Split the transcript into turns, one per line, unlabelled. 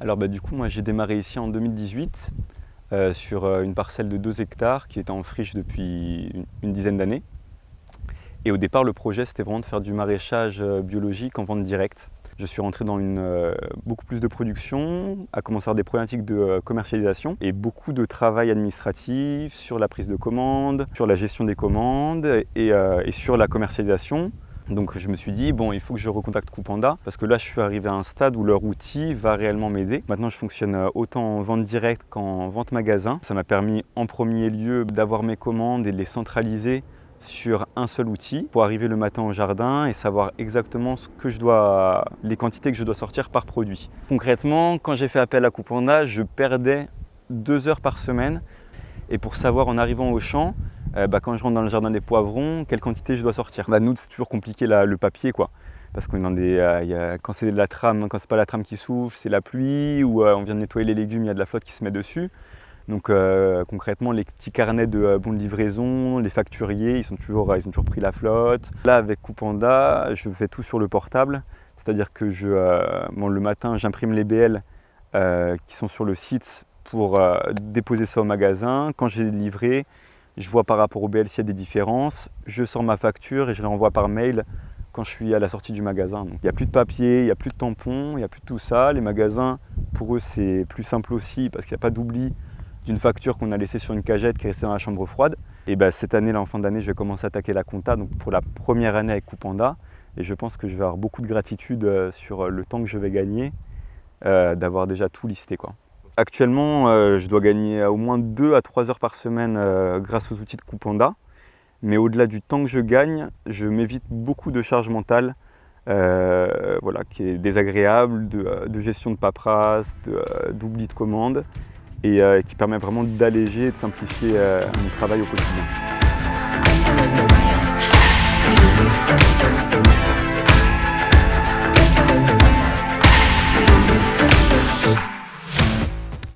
Alors du coup, moi j'ai démarré ici en 2018 sur une parcelle de 2 hectares qui était en friche depuis une dizaine d'années. Et au départ, le projet c'était vraiment de faire du maraîchage biologique en vente directe. Je suis rentré dans beaucoup plus de production, à commencer à avoir des problématiques de commercialisation et beaucoup de travail administratif sur la prise de commandes, sur la gestion des commandes et sur la commercialisation. Donc je me suis dit, bon, il faut que je recontacte Coupanda parce que là, je suis arrivé à un stade où leur outil va réellement m'aider. Maintenant, je fonctionne autant en vente directe qu'en vente magasin. Ça m'a permis en premier lieu d'avoir mes commandes et de les centraliser sur un seul outil pour arriver le matin au jardin et savoir exactement les quantités que je dois sortir par produit. Concrètement, quand j'ai fait appel à Coupanda, je perdais 2 heures par semaine et pour savoir en arrivant au champ, quand je rentre dans le jardin des poivrons, quelle quantité je dois sortir. Nous, c'est toujours compliqué le papier, quoi. Parce qu'on est quand c'est la trame, quand c'est pas la trame qui souffle, c'est la pluie, ou on vient de nettoyer les légumes, il y a de la flotte qui se met dessus. Donc concrètement, les petits carnets de bons de livraison, les facturiers, ils ont toujours pris la flotte. Là, avec Coupanda, je fais tout sur le portable. C'est-à-dire que le matin, j'imprime les BL qui sont sur le site pour déposer ça au magasin. Quand j'ai livré, je vois par rapport au BL s'il y a des différences. Je sors ma facture et je l'envoie par mail quand je suis à la sortie du magasin. Donc, il n'y a plus de papier, il n'y a plus de tampons, il n'y a plus de tout ça. Les magasins, pour eux, c'est plus simple aussi parce qu'il n'y a pas d'oubli d'une facture qu'on a laissée sur une cagette qui est restée dans la chambre froide. Et cette année, là, en fin d'année, je vais commencer à attaquer la compta donc pour la première année avec Coupanda. Et je pense que je vais avoir beaucoup de gratitude sur le temps que je vais gagner d'avoir déjà tout listé, quoi. Actuellement, je dois gagner au moins 2 à 3 heures par semaine grâce aux outils de Coupanda. Mais au-delà du temps que je gagne, je m'évite beaucoup de charges mentales qui est désagréable, de gestion de paperasse, d'oubli de commandes et qui permet vraiment d'alléger et de simplifier mon travail au quotidien.